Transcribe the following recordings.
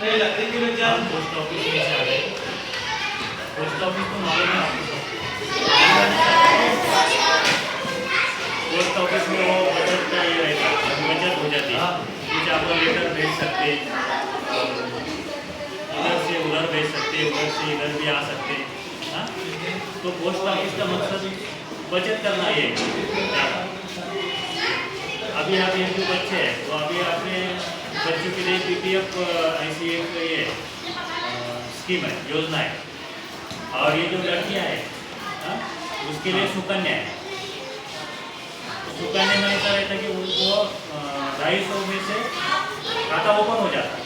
हम post office में से आ गए। पोस्ट ऑफिस तो मालूम है आपको, पोस्ट ऑफिस में वो बचत का ये रहता है, बचत हो जाती है, कुछ आप लेटर भेज सकते, इधर से उधर भेज सकते, उधर से इधर भी आ सकते। हाँ, तो पोस्ट ऑफिस का मकसद बचत करना ये है। अभी आप एक जो बच्चे हैं तो अभी आपने बच्चों के लिए पीपीएफ ऐसी एक ये स्कीम है, योजना है। और ये जो लड़कियां हैं हाँ, उसके लिए सुकन्या है। सुकन्या में ऐसा रहता है कि उनको 250 में से खाता ओपन हो जाता है।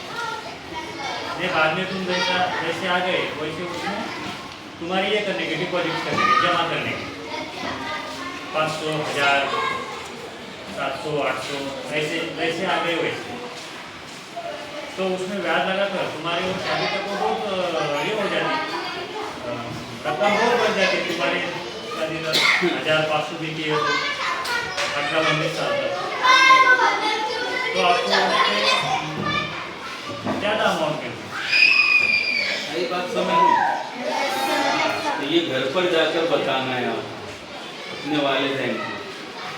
नहीं बाद में तुम वैसे आ गए वैसे उसमें तुम्हारी ये करने की डिपॉजिट करने की, जमा करने की 500, 1000, 700, 800 ऐसे वैसे आ गए वैसे। तो उसमें ब्याज लगाकर तुम्हारे वो शादी तक वो बहुत ये हो जाती, रकम बहुत बढ़ जाती तुम्हारी शादी तक। 1500 भी किए तो 18-19 साल तक तो आपको ज़्यादा अमाउंट मिलती। सही बात समझ तो ये घर पर जाकर बताना है आप अपने वालिदैन को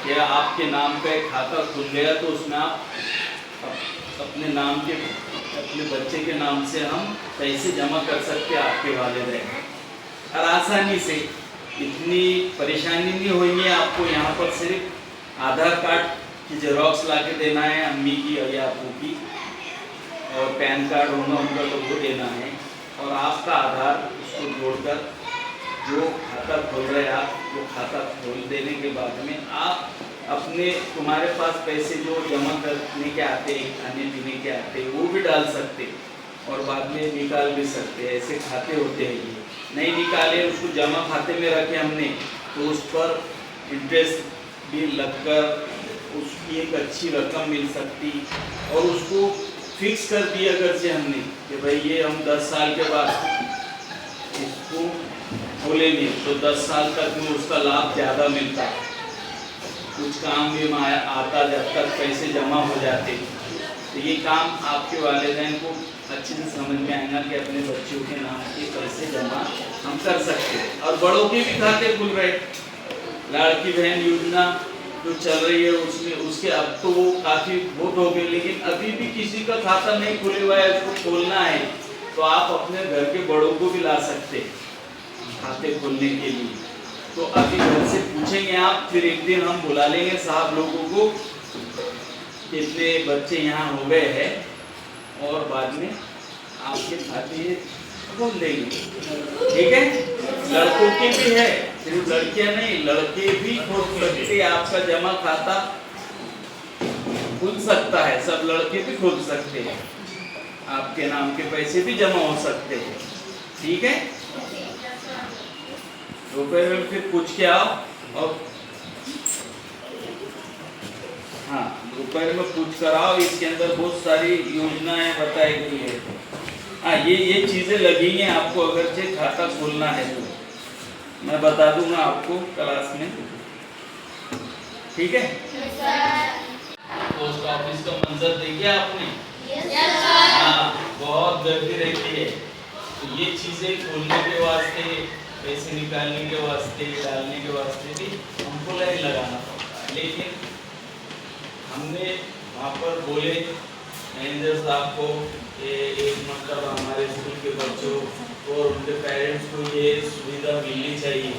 कि आपके नाम का एक खाता खुल गया तो उसमें आप अपने नाम के अपने बच्चे के नाम से हम पैसे जमा कर सकते हैं आपके वालिदैन और आसानी से। इतनी परेशानी नहीं होगी आपको। यहाँ पर सिर्फ आधार कार्ड की जेरॉक्स ला के देना है अम्मी की या अबू की, और पैन कार्ड होना उनका तो वो देना है, और आपका आधार उसको जोड़कर जो खाता खोल रहे हैं आप, वो खाता खोल देने के बाद में आप अपने तुम्हारे पास पैसे जो जमा करने के आते हैं, खाने पीने के आते हैं, वो भी डाल सकते और बाद में निकाल भी सकते। ऐसे खाते होते हैं। ये नहीं निकाले, उसको जमा खाते में रखे हमने तो उस पर इंटरेस्ट भी लगकर उसकी एक अच्छी रकम मिल सकती, और उसको फिक्स कर दिया अगर से हमने कि भाई ये हम 10 साल के बाद इसको खोलेंगे तो 10 साल तक में उसका लाभ ज़्यादा मिलता, कुछ काम भी आता जब तक पैसे जमा हो जाते। तो ये काम आपके वालिदैन को अच्छे से समझ में आएगा कि अपने बच्चों के नाम के पैसे जमा हम कर सकते हैं। और बड़ों के भी खाते खुल रहे, लाड़की बहन योजना जो चल रही है उसमें उसके अब तो वो काफ़ी बहुत हो गए, लेकिन अभी भी किसी का खाता नहीं खुले हुआ है, उसको खोलना है तो आप अपने घर के बड़ों को भी ला सकते खाते खोलने के लिए। तो अभी घर से पूछेंगे आप, फिर एक दिन हम बुला लेंगे साहब लोगों को कितने बच्चे यहाँ हो गए हैं, और बाद में आपके खाते खोल देंगे। ठीक है, लड़कों के भी है, सिर्फ लड़कियां नहीं, लड़के भी खोल सकते। आपका जमा खाता खुल सकता है, सब लड़के भी खोल सकते हैं, आपके नाम के पैसे भी जमा हो सकते हैं। ठीक है, रुपए में फिर पूछ के आओ, और हाँ रुपए में पूछ कर आओ। इसके अंदर बहुत सारी योजनाएं बताई गई है। हाँ ये चीज़ें लगेंगी आपको अगर से खाता खोलना है तो मैं बता दूंगा आपको क्लास में। ठीक है, पोस्ट ऑफिस का मंजर देखिए आपने। हाँ बहुत गर्दी रहती है, तो ये चीज़ें खोलने के वास्ते, पैसे निकालने के वास्ते, डालने के वास्ते भी हमको लाइन लगाना पड़ता। लेकिन हमने वहाँ पर बोले मैनेजर साहब को एक मतलब हमारे स्कूल के बच्चों और उनके पेरेंट्स को ये सुविधा मिलनी चाहिए,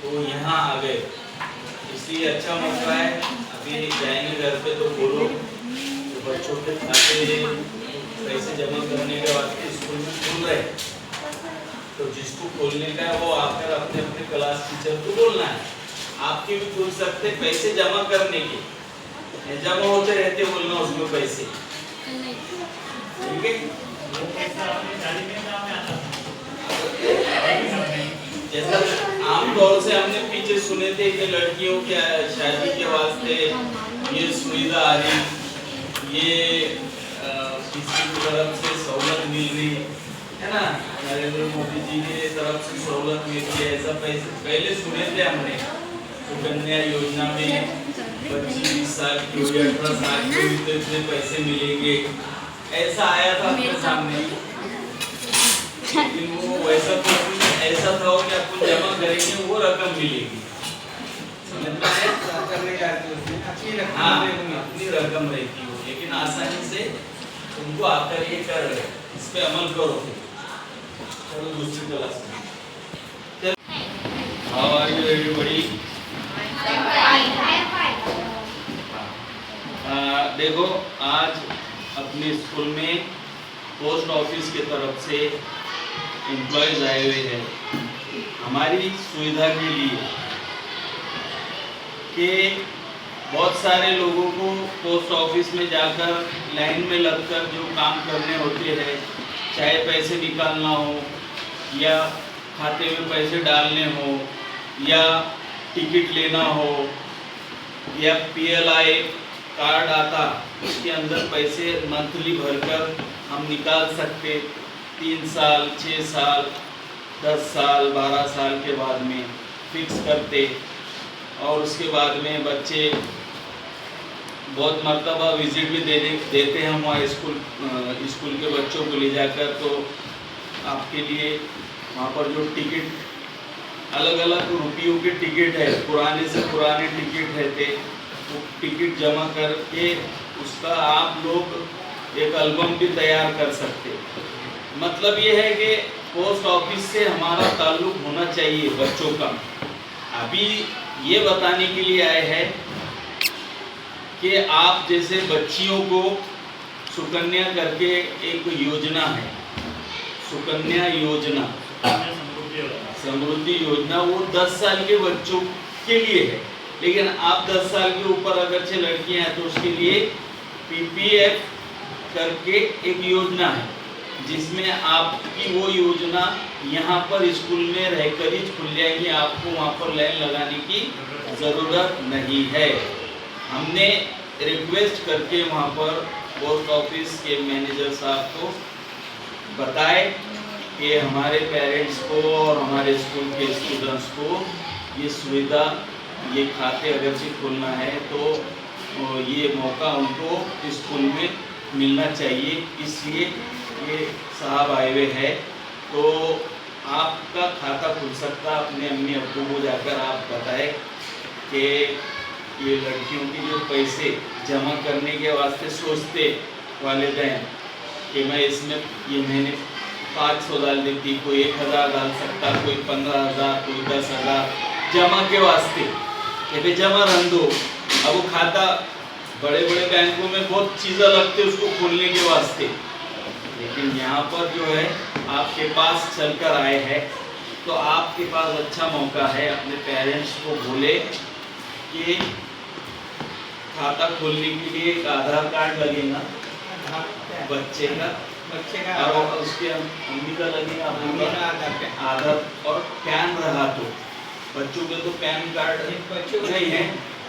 तो यहाँ आ गए। इसलिए अच्छा मौका है, अभी जाएंगे घर पे तो बोलो तो बच्चों के खाते पैसे जमा करने के वास्ते स्कूल में खुल रहे, तो जिसको खोलने का है वो आकर अपने अपने क्लास टीचर को बोलना है। आपके भी खुल सकते पैसे जमा करने के, जमा होते रहते बोलना उसमें पैसे। ठीक है, जैसा आमतौर से हमने पीछे सुने थे कि लड़कियों के शादी के वास्ते ये सुविधा आ रही, ये किसी की तरफ से सहूलत मिल रही है ना, नरेंद्र मोदी जी की तरफ से सहूलत मिल रही है, ऐसा पहले सुने थे हमने। सुकन्या योजना में 25-20 साल की 18 साल की इतने पैसे मिलेंगे, ऐसा आया था आपके सामने, लेकिन वो वैसा तो ऐसा था कि अपन जमा करेंगे वो रकम मिलेगी, समझ में आया? हाँ, अपनी रकम रहती हो, लेकिन आसानी से तुमको आकर ये कर रहे, इस पे अमल करो। चलो दूसरी क्लास में। How are you everybody? देखो, आज अपने स्कूल में पोस्ट ऑफिस की तरफ से एम्प्लॉयज आए हुए हैं हमारी सुविधा के लिए, कि बहुत सारे लोगों को पोस्ट ऑफिस में जाकर लाइन में लगकर जो काम करने होते हैं, चाहे पैसे निकालना हो या खाते में पैसे डालने हो या टिकट लेना हो या PLI कार्ड आता, उसके अंदर पैसे मंथली भरकर हम निकाल सकते, 3 साल 6 साल 10 साल 12 साल के बाद में फिक्स करते, और उसके बाद में बच्चे बहुत मर्तबा विजिट भी देते हैं हम वहाँ स्कूल के बच्चों को ले जाकर। तो आपके लिए वहाँ पर जो टिकट अलग अलग रुपयों के टिकट है, पुराने से पुराने टिकट रहते, वो टिकट जमा करके उसका आप लोग एक एल्बम भी तैयार कर सकते। मतलब ये है कि पोस्ट ऑफिस से हमारा ताल्लुक होना चाहिए बच्चों का। अभी ये बताने के लिए आए हैं कि आप जैसे बच्चियों को सुकन्या करके एक योजना है, सुकन्या योजना, समृद्धि योजना, वो 10 साल के बच्चों के लिए है, लेकिन आप 10 साल के ऊपर अगर से लड़कियां हैं तो उसके लिए PPF करके एक योजना है, जिसमें आपकी वो योजना यहाँ पर स्कूल में रहकर ही खुल जाएगी, आपको वहाँ पर लाइन लगाने की ज़रूरत नहीं है। हमने रिक्वेस्ट करके वहाँ पर पोस्ट ऑफिस के मैनेजर साहब को बताए कि हमारे पेरेंट्स को और हमारे स्कूल के स्टूडेंट्स को ये सुविधा, ये खाते अगर से खोलना है तो ये मौका उनको स्कूल में मिलना चाहिए, इसलिए ये साहब आए हुए हैं। तो आपका खाता खुल सकता, अपने अम्मी अब्बू को जाकर आप बताएं कि ये लड़कियों के जो पैसे जमा करने के वास्ते सोचते वालिदैन कि मैं इसमें ये महीने 500 डाल देती, कोई 1000 डाल सकता, कोई 15,000, कोई 10,000 जमा के वास्ते, ये भी जमा रन दो। अब वो खाता बड़े बड़े बैंकों में बहुत चीज़ें लगती है उसको खोलने के वास्ते, लेकिन यहाँ पर जो है आपके पास चलकर आए हैं तो आपके पास अच्छा मौका है। अपने पेरेंट्स को बोले कि खाता खोलने के लिए एक आधार कार्ड लगेगा बच्चे का और उसके अम्मी का लगेगा आधार, और पैन रहा तो बच्चों के तो पैन कार्ड नहीं है,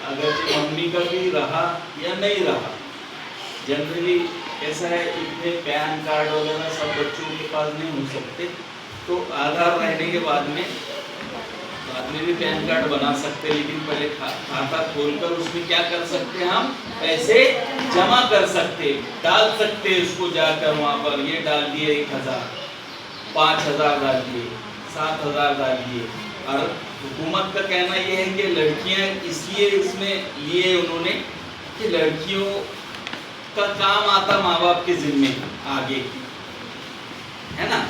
अगर मम्मी का भी रहा या नहीं रहा, जनरली ऐसा है, इतने पैन कार्ड वगैरह सब बच्चों के पास नहीं हो सकते, तो आधार रहने के बाद में भी पैन कार्ड बना सकते, लेकिन पहले खाता खोलकर उसमें क्या कर सकते हैं, हम पैसे जमा कर सकते, डाल सकते उसको जाकर वहाँ पर, ये डाल दिए 1000, 5000 डाल दिए, 7000 डाल दिए। और हुकूमत का कहना ये है कि लड़कियाँ इसलिए इसमें लिए उन्होंने कि लड़कियों का काम आता माँ बाप के जिम्मे आगे, है ना,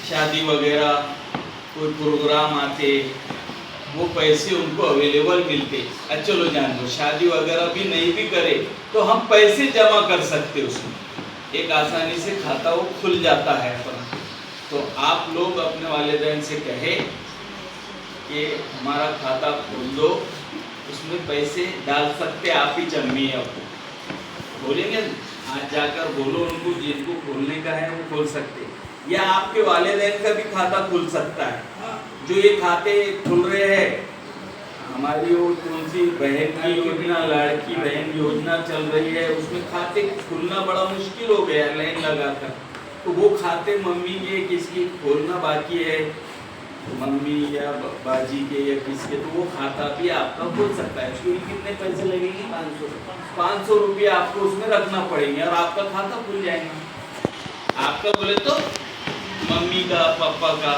शादी वगैरह कोई प्रोग्राम आते, वो पैसे उनको अवेलेबल मिलते। अच्छा चलो जान दो, शादी वगैरह भी नहीं भी करे तो हम पैसे जमा कर सकते उसमें, एक आसानी से खाता वो खुल जाता है अपना। तो आप लोग अपने वालिदैन से कहे कि हमारा खाता खोल दो, उसमें पैसे डाल सकते आप ही, जम्मी आपको बोलेंगे, आज जाकर बोलो उनको, जिनको खोलने का है वो खोल सकते, या आपके वालिदैन का भी खाता खुल सकता है। जो ये खाते खुल रहे हैं, हमारी वो कौन सी बहन की योजना, लड़की बहन योजना चल रही है, उसमें खाते खुलना बड़ा मुश्किल हो गया लाइन लगाकर, तो वो खाते मम्मी के किसकी खोलना बाकी है, मम्मी या बाजी के या किसके, तो वो खाता भी आपका खुल सकता है। उसके लिए कितने पैसे लगेंगे? 500 रुपये आपको उसमें रखना पड़ेंगे और आपका खाता खुल जाएगा। आपका बोले तो मम्मी का, पापा का,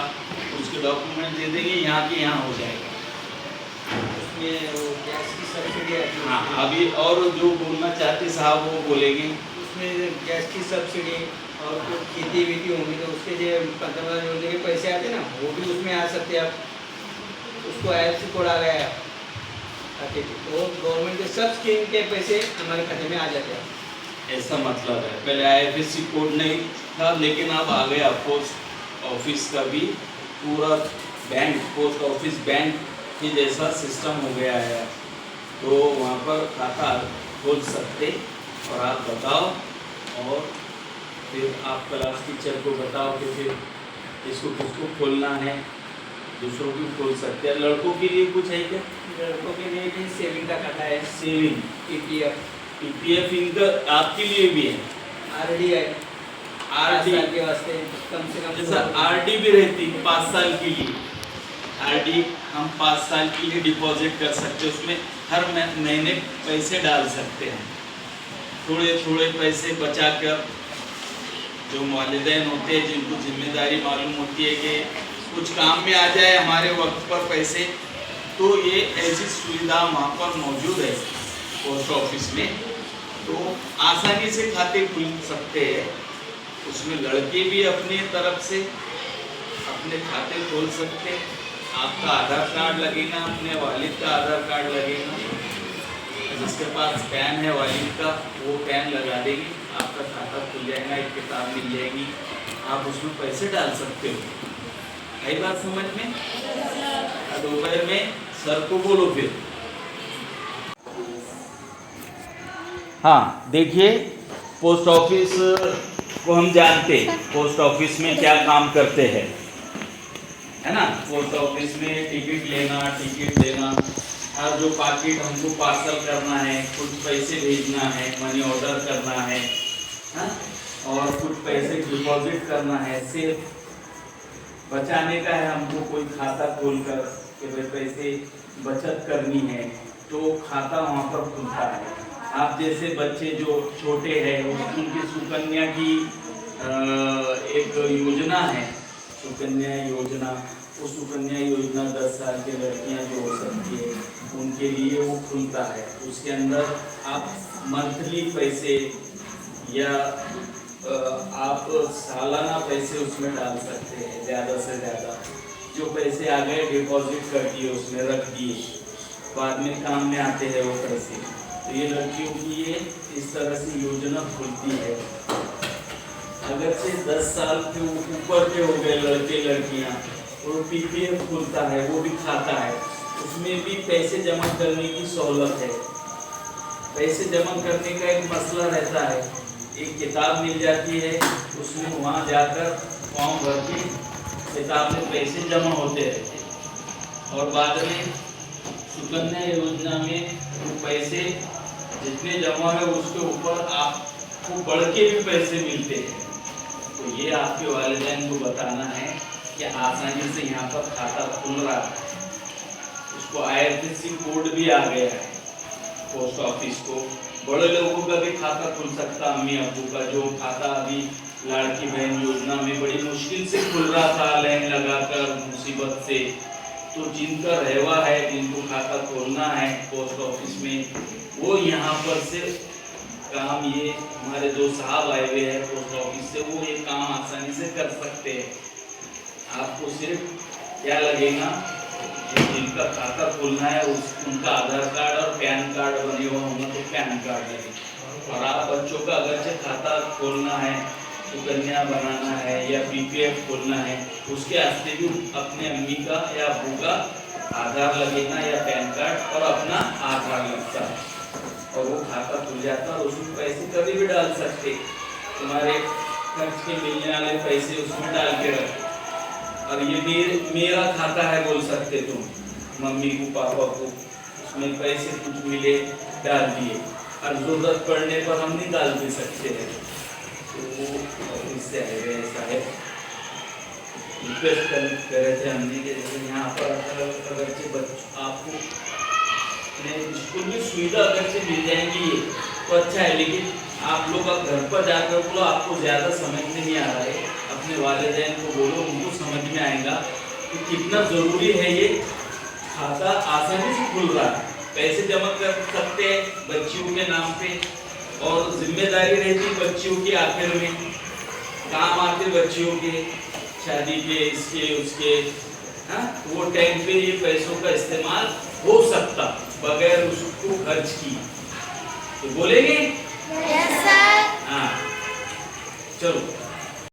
उसके डॉक्यूमेंट दे देंगे, यहाँ के यहाँ हो जाएगा। उसमें वो गैस की सब्सिडी आती है। हाँ, अभी और जो बोलना चाहते साहब वो बोलेंगे। उसमें गैस की सब्सिडी और कुछ खेती वेती होंगी तो उसके लिए पंतप्रधान योजना के पैसे आते हैं ना, वो भी उसमें आ सकते हैं। आप उसको IFSC कोड आ गया है खाते पे, तो गवर्नमेंट के सब स्कीम के पैसे हमारे खाते में आ जाते हैं। ऐसा मतलब है, पहले IFSC कोड नहीं था, लेकिन अब आ गया पोस्ट ऑफिस का भी पूरा बैंक, पोस्ट ऑफिस बैंक के जैसा सिस्टम हो गया है। तो वहाँ पर खाता खोल सकते, और आप बताओ और फिर आप क्लास टीचर को बताओ कि फिर इसको किसको खोलना है, दूसरों को खोल सकते हैं। लड़कों के लिए कुछ है क्या? लड़कों के लिए भी सेविंग का खाता है, सेविंग, EPF इनका आपके लिए भी है। RD है, RD 5 साल के वास्ते कम से कम। जैसा RD भी रहती 5 साल के लिए, RD हम 5 साल के लिए डिपॉजिट कर सकते हैं, उसमें हर महीने पैसे डाल सकते हैं। थोड़े थोड़े पैसे बचा कर, जो वालिदैन होते हैं जिनको जिम्मेदारी मालूम होती है कि कुछ काम में आ जाए हमारे वक्त पर पैसे, तो ये ऐसी सुविधा वहाँ पर मौजूद है पोस्ट ऑफिस में, तो आसानी से खाते खुल सकते हैं। उसमें लड़के भी अपनी तरफ से अपने खाते खोल सकते हैं। आपका आधार कार्ड लगेगा, अपने वालिद का आधार कार्ड लगेगा, जिसके पास पैन है वालिद का वो पैन लगा देंगे, आपका खाता खुल जाएगा, एक किताब मिल जाएगी, आप उसमें पैसे डाल सकते हो। आई बात समझ में? दोपहर में सर को बोलो फिर। हाँ देखिए, पोस्ट ऑफिस को हम जानते हैं, पोस्ट ऑफिस में क्या काम करते हैं, है ना। पोस्ट ऑफिस में टिकट लेना, टिकट देना, और जो पाकिट हमको पार्सल करना है, कुछ पैसे भेजना है, मनी ऑर्डर करना है, हाँ? और कुछ पैसे डिपॉजिट करना है, सिर्फ बचाने का है हमको, कोई खाता खोलकर कि भाई पैसे बचत करनी है, तो खाता वहाँ पर खुलता है। आप जैसे बच्चे जो छोटे हैं उनकी सुकन्या की एक योजना है, सुकन्या योजना, वो सुकन्या योजना 10 साल के लड़कियां जो हो सकती है उनके लिए वो खुलता है। उसके अंदर आप मंथली पैसे या आप सालाना पैसे उसमें डाल सकते हैं, ज़्यादा से ज़्यादा। जो पैसे आ गए डिपॉजिट कर दिए, उसमें रख दिए, बाद में काम में आते हैं वो पैसे। तो ये लड़कियों की ये इस तरह से योजना खुलती है। अगर से 10 साल के ऊपर के हो गए लड़के लड़कियां, वो PPF खुलता है, वो भी खाता है, उसमें भी पैसे जमा करने की सहूलत है। पैसे जमा करने का एक मसला रहता है, एक किताब मिल जाती है, उसमें वहाँ जाकर फॉर्म भर के किताब में पैसे जमा होते रहते हैं, और बाद में सुकन्या योजना में वो पैसे जितने जमा है उसके ऊपर आपको बढ़ के भी पैसे मिलते हैं। तो ये आपके वालिदैन को बताना है कि आसानी से यहाँ पर खाता खुल रहा है। उसको IFSC कोड भी आ गया है पोस्ट ऑफिस को। बड़े लोगों का भी खाता खुल सकता, अम्मी अब्बू का जो खाता अभी लाड़की बहन योजना में बड़ी मुश्किल से खुल रहा था, लाइन लगाकर मुसीबत से, तो जिनका रहवा है, जिनको खाता खोलना है पोस्ट ऑफिस में, वो यहाँ पर से काम, ये हमारे जो साहब आए हुए हैं पोस्ट ऑफिस से, वो ये काम आसानी से कर सकते हैं। आपको सिर्फ क्या लगेगा, जिनका खाता खोलना है उनका आधार कार्ड और पैन कार्ड बने हुआ होना, तो पैन कार्ड लगे। और आप बच्चों का अगर से खाता खोलना है, सुकन्या बनाना है या PPF खोलना है, उसके वास्ते भी अपने अम्मी का या अब्बू का आधार लगेगा या पैन कार्ड, और अपना आधार लगता है, और वो खाता खुल जाता है। और उसमें पैसे कभी भी डाल सकते, तुम्हारे खर्च के मिलने वाले पैसे उसमें डाल के रखो। और ये मेरा खाता है बोल सकते तुम, मम्मी को पापा को, उसमें पैसे कुछ मिले डाल दिए, और ज़रूरत पड़ने पर हम निकाल भी सकते हैं। तो वो इससे ऐसा है। रिक्वेस्ट कर रहे थे हमने कि जैसे यहाँ पर अगरचे आपको स्कूल में सुविधा अगरचे मिल जाएंगी ये तो अच्छा है, लेकिन आप लोग अब घर पर जाकर बोलो, आपको ज़्यादा समझ में नहीं आ रहा है, अपने वालिदैन को बोलो, उनको समझ में आएगा कि कितना ज़रूरी है ये खाता आसानी से खुल रहा है, पैसे जमा कर सकते हैं बच्चियों के नाम पे, और जिम्मेदारी रहती बच्चियों की आखिर में, काम आते बच्चियों के शादी के इसके उसके, हाँ वो टाइम पे ये पैसों का इस्तेमाल हो सकता बगैर उसको खर्च की। तो बोलेंगे? Yes sir. हाँ चलो।